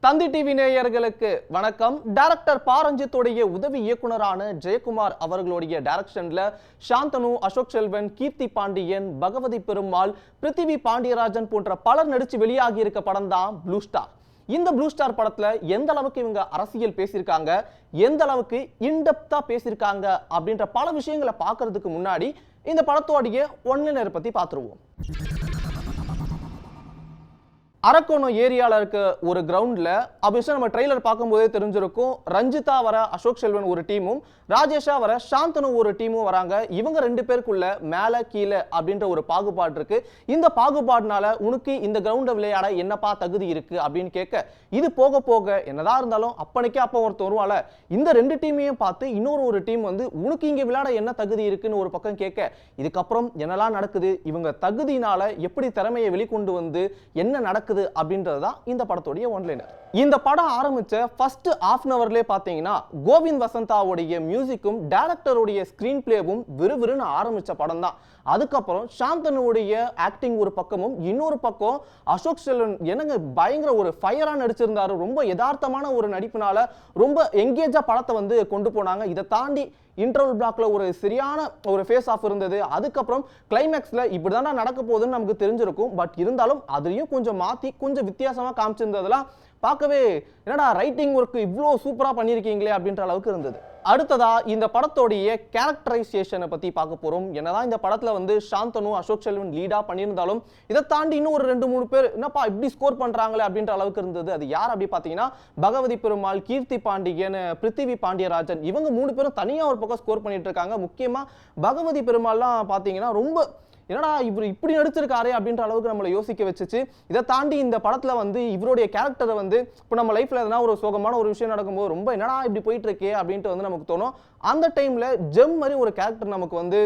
தந்தி TV நேயர்களுக்கு வணக்கம். Director பாரஞ்சித்துடைய உதவி இயக்குனரான ஜெயக்குமார் அவர்களுடைய டைரக்ஷன்ல சாந்தனு, அசோக் செல்வன், கீர்த்தி பாண்டியன், பகவதி பெருமாள், பிருத்திவி பாண்டியராஜன் போன்ற பலர் நடிச்சு வெளியாகி இருக்க படம் தான் ப்ளூ ஸ்டார். இந்த ப்ளூ ஸ்டார் படத்துல எந்த அளவுக்கு இவங்க அரசியல் பேசியிருக்காங்க, எந்த அளவுக்கு இன்டெப்தா பேசியிருக்காங்க அப்படின்ற பல விஷயங்களை பார்க்கறதுக்கு முன்னாடி இந்த படத்தோடைய ஒன்லைனர் பத்தி பார்த்துருவோம். அரக்கோணம் ஏரியால இருக்க ஒரு கிரவுண்ட்ல அப்படி நம்ம ட்ரெய்லர் பார்க்கும்போதே தெரிஞ்சிருக்கும். ரஞ்சிதா வர அசோக் செல்வன் ஒரு டீமும், ராஜேஷா வர சாந்தனு ஒரு டீமும் வராங்க. இவங்க ரெண்டு பேருக்குள்ள மேல கீழே அப்படின்ற ஒரு பாகுபாடு இருக்கு. இந்த பாகுபாடுனால உனக்கு இந்த கிரவுண்ட விளையாட என்னப்பா தகுதி இருக்கு அப்படின்னு கேட்க, இது போக போக என்னதான் இருந்தாலும் அப்பனைக்கே அப்ப ஒருத்தர் வருவால, இந்த ரெண்டு டீமையும் பார்த்து இன்னொரு டீம் வந்து உனக்கு இங்க விளையாட என்ன தகுதி இருக்குன்னு ஒரு பக்கம் கேட்க, இதுக்கப்புறம் என்னெல்லாம் நடக்குது, இவங்க தகுதினால எப்படி திறமையை வெளிக்கொண்டு வந்து என்ன நடக்குது அப்படின்றதுதான் இந்த படத்தோடைய ஒன்லைனர். இந்த படம் ஆரம்பிச்ச ஃபர்ஸ்ட் ஹாஃப் அன் அவர்லயே பாத்தீங்கன்னா கோவிந்த் வசந்தாவுடைய மியூசிக்கும் டைரக்டருடைய ஸ்கிரீன் பிளேவும் விறுவிறுன்னு ஆரம்பிச்ச படம் தான். அதுக்கப்புறம் சாந்தனுடைய ஆக்டிங் ஒரு பக்கமும், இன்னொரு பக்கம் அசோக் செல்வன் என்னங்க பயங்கர ஒரு ஃபயரா நடிச்சிருந்தாரு. ரொம்ப யதார்த்தமான ஒரு நடிப்புனால ரொம்ப எங்கேஜா படத்தை வந்து கொண்டு போனாங்க. இதை தாண்டி இன்டர்வல் பிளாக்ல ஒரு சரியான ஒரு ஃபேஸ் ஆஃப் இருந்தது. அதுக்கப்புறம் கிளைமேக்ஸ்ல இப்படிதான் நடக்க போகுதுன்னு நமக்கு தெரிஞ்சிருக்கும். பட் இருந்தாலும் அதையும் கொஞ்சம் மாத்தி கொஞ்சம் வித்தியாசமா காமிச்சிருந்ததெல்லாம் பார்க்கவே என்னடா ரைட்டிங் ஒர்க் இவ்வளோ சூப்பரா பண்ணியிருக்கீங்களே அப்படின்ற அளவுக்கு இருந்தது. அடுத்ததா இந்த படத்தோடைய கேரக்டரைசேஷனை பத்தி பார்க்க போறோம். என்னதான் இந்த படத்துல வந்து சாந்தனு, அசோக் செல்வன் லீடா பண்ணியிருந்தாலும் இதை தாண்டி இன்னும் ஒரு 2-3 பேர் என்னப்பா இப்படி ஸ்கோர் பண்றாங்களே அப்படின்ற அளவுக்கு இருந்தது. அது யார் அப்படி பாத்தீங்கன்னா பகவதி பெருமாள், கீர்த்தி பாண்டியன், பிருத்திவி பாண்டியராஜன், இவங்க 3 பேரும் தனியா ஒரு பக்கம் ஸ்கோர் பண்ணிட்டு இருக்காங்க. முக்கியமா பகவதி பெருமாள்லாம் பாத்தீங்கன்னா ரொம்ப என்னடா இவர் இப்படி நடிச்சிருக்காரே அப்படின்ற அளவுக்கு நம்மளை யோசிக்க வச்சுச்சு. இதை தாண்டி இந்த படத்துல வந்து இவருடைய கேரக்டரை வந்து இப்போ நம்ம லைஃப்ல எதனா ஒரு சோகமான ஒரு விஷயம் நடக்கும்போது ரொம்ப என்னடா இப்படி போயிட்டு இருக்கே அப்படின்ட்டு வந்து நமக்கு தோணும். அந்த டைம்ல ஜெம் மாதிரி ஒரு கேரக்டர் நமக்கு வந்து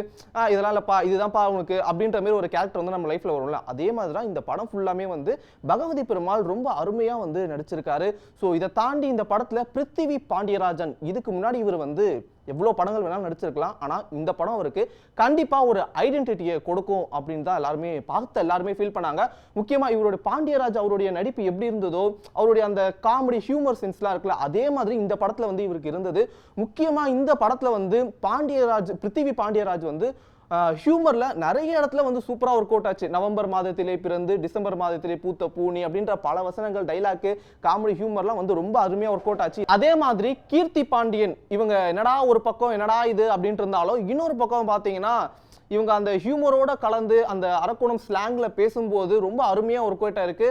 இதெல்லாம் இல்லப்பா இதுதான்ப்பா உனக்கு அப்படின்ற மாதிரி ஒரு கேரக்டர் வந்து நம்ம லைஃப்ல வரும்ல, அதே மாதிரி தான் இந்த படம் ஃபுல்லாமே வந்து பகவதி பெருமாள் ரொம்ப அருமையா வந்து நடிச்சிருக்காரு. ஸோ இதை தாண்டி இந்த படத்துல பிருத்திவி பாண்டியராஜன், இதுக்கு முன்னாடி இவர் வந்து எவ்வளவு படங்கள் வேணாலும் நடிச்சிருக்கலாம், ஆனா இந்த படம் அவருக்கு கண்டிப்பா ஒரு ஐடென்டிட்டியை கொடுக்கும் அப்படின்னு தான் எல்லாருமே ஃபீல் பண்ணாங்க. முக்கியமா இவருடைய பாண்டியராஜ் அவருடைய நடிப்பு எப்படி இருந்ததோ, அவருடைய அந்த காமெடி ஹியூமர் சென்ஸ்லாம் இருக்குல்ல, அதே மாதிரி இந்த படத்துல வந்து இவருக்கு இருந்தது. முக்கியமா இந்த படத்துல வந்து பிருத்திவி பாண்டியராஜ் வந்து ஹியூமர்ல நிறைய இடத்துல வந்து சூப்பரா ஒர்க் அவுட் ஆச்சு. நவம்பர் மாதத்திலே பிறந்து டிசம்பர் மாதத்திலே பூத்த பூனி அப்படின்ற பல வசனங்கள், டைலாக், காமெடி ஹியூமர்லாம் வந்து ரொம்ப அருமையா ஒர்க் அவுட் ஆச்சு. அதே மாதிரி கீர்த்தி பாண்டியன் இவங்க என்னடா ஒரு பக்கம் என்னடா இது அப்படின்ட்டு இருந்தாலும், இன்னொரு பக்கம் பாத்தீங்கன்னா இவங்க அந்த ஹியூமரோட கலந்து அந்த அரக்கோணம் ஸ்லாங்ல பேசும்போது ரொம்ப அருமையா ஒர்க் அவுட் இருக்கு.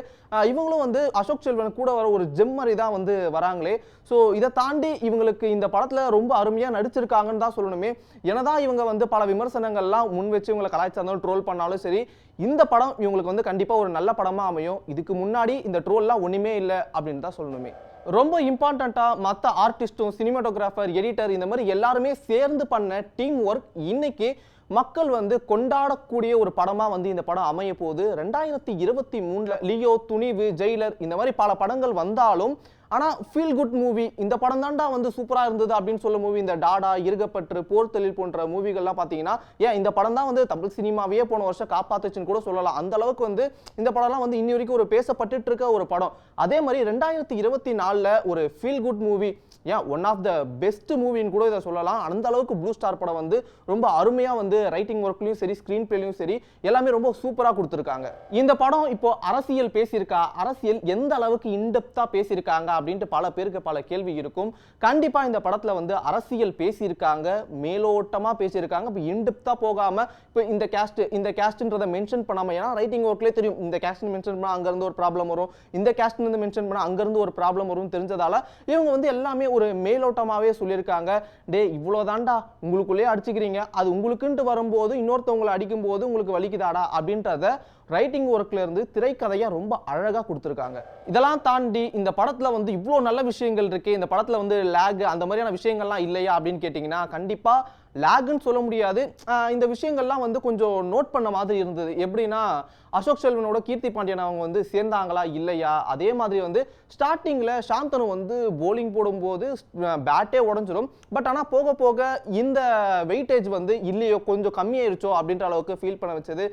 இவங்களும் வந்து அசோக் செல்வன் கூட வர ஒரு ஜெம் மாதிரி தான் வந்து வராங்களே. ஸோ இதை தாண்டி இவங்களுக்கு இந்த படத்துல ரொம்ப அருமையா நடிச்சிருக்காங்கன்னு தான் சொல்லணுமே. என்னதான் இவங்க வந்து பல விமர்சனங்கள்லாம் முன் வச்சு இவங்களை கலாய்ச்சாலும் ட்ரோல் பண்ணாலும் சரி, இந்த படம் இவங்களுக்கு வந்து கண்டிப்பா ஒரு நல்ல படமா அமையும். இதுக்கு முன்னாடி இந்த ட்ரோல்லாம் ஒண்ணுமே இல்லை அப்படின்னு தான் சொல்லணுமே. ரொம்ப இம்பார்ட்டண்டா மற்ற ஆர்டிஸ்டும், சினிமாட்டோகிராஃபர், எடிட்டர், இந்த மாதிரி எல்லாருமே சேர்ந்து பண்ண டீம் ஒர்க் இன்னைக்கு மக்கள் வந்து கொண்டாடக்கூடிய ஒரு படமா வந்து இந்த படம் அமைய போகுது. 2023 லியோ, துணிவு, ஜெயிலர் இந்த மாதிரி பல படங்கள் வந்தாலும் ஆனா ஃபீல் குட் மூவி இந்த படம் தான்டா வந்து சூப்பரா இருந்தது அப்படின்னு சொல்ல மூவி இந்த டாடா, இருகப்பற்று, போர் தொழில் போன்ற மூவிகள்லாம் பாத்தீங்கன்னா ஏன் இந்த படம் தான் வந்து தமிழ் சினிமாவே போன வருஷம் காப்பாத்துச்சுன்னு கூட சொல்லலாம். அந்த அளவுக்கு வந்து இந்த படம்லாம் வந்து இன்னி வரைக்கும் ஒரு பேசப்பட்டு இருக்க ஒரு படம். அதே மாதிரி 2024 ஒரு ஃபீல் குட் மூவி, ஏன் ஒன் ஆஃப் த பெஸ்ட் மூவின்னு கூட இதை சொல்லலாம். அந்த அளவுக்கு ப்ளூ ஸ்டார் படம் வந்து ரொம்ப அருமையா வந்து ரைட்டிங் ஒர்க்லயும் சரி, ஸ்கிரீன் பிளேலயும் சரி எல்லாமே ரொம்ப சூப்பரா கொடுத்திருக்காங்க. இந்த படம் இப்போ அரசியல் பேசியிருக்கா, அரசியல் எந்த அளவுக்கு இன்டெப்தா பேசியிருக்காங்க அப்படின்ட்டு பல பேருக்கு பல கேள்வி இருக்கும். கண்டிப்பா இந்த படத்துல வந்து அரசியல் பேசியிருக்காங்க, மேலோட்டமா பேசியிருக்காங்க. இப்போ இன்டெப்தா போகாம இப்போ இந்த கேஸ்ட்ன்றதை மென்ஷன் பண்ணாம, ஏன்னா ரைட்டிங் ஒர்க்லேயே தெரியும் இந்த கேஸ்ட் மென்ஷன் பண்ணா அங்க இருந்து ஒரு ப்ராப்ளம் வரும், இந்த கேஸ்ட் வந்து மென்ஷன் பண்ணா அங்க இருந்து ஒரு ப்ராப்ளம் வரும் தெரிஞ்சதால இவங்க வந்து எல்லாமே ஒரு மேலோட்டமாவே சொல்லியிருக்காங்க. டே இவ்வளவுதான்டா உங்களுக்குள்ளேயே அடிச்சுக்கிறீங்க, அது உங்களுக்குன்ட்டு வரும்போது இன்னொருத்தவங்களை அடிக்கும் போது உங்களுக்கு வலிக்குதாடா அப்படின்றத ரைட்டிங் ஒர்க்ல இருந்து திரைக்கதையா ரொம்ப அழகா கொடுத்திருக்காங்க. இதெல்லாம் தாண்டி இந்த படத்துல வந்து இவ்வளவு நல்ல விஷயங்கள் இருக்கு, இந்த படத்துல வந்து லேக் அந்த மாதிரியான விஷயங்கள்லாம் இல்லையா அப்படின்னு கேட்டீங்கன்னா கண்டிப்பா லேக்னு சொல்ல முடியாது. இந்த விஷயங்கள்லாம் வந்து கொஞ்சம் நோட் பண்ண மாதிரி இருந்தது. எப்படின்னா அசோக் செல்வனோட கீர்த்தி பாண்டியன் அவங்க வந்து சேர்ந்தாங்களா இல்லையா, அதே மாதிரி வந்து ஸ்டார்டிங்ல சாந்தனு வந்து போலிங் போடும்போது பேட்டே உடஞ்சிடும். பட் ஆனா போக போக இந்த வெயிட்டேஜ் வந்து இல்லையோ கொஞ்சம் கம்மியாயிருச்சோ அப்படின்ற அளவுக்கு ஃபீல் பண்ண வச்சது.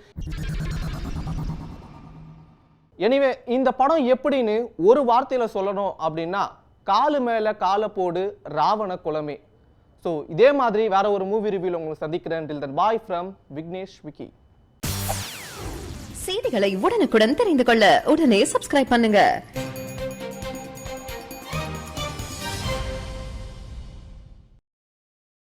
எனிவே இந்த படம் எப்படின்னு ஒரு வார்த்தையில சொல்லணும் அப்படின்னா காலு மேல காலை போடு ராவண குலமே. ஸோ இதே மாதிரி வேற ஒரு மூவி ரிவ்யூல உங்களுக்கு சந்திக்கிறேன். Till then, bye from Vignesh Vicky. செய்திகளை உடனுக்குடன் தெரிந்து கொள்ள உடனே சப்ஸ்கிரைப் பண்ணுங்க.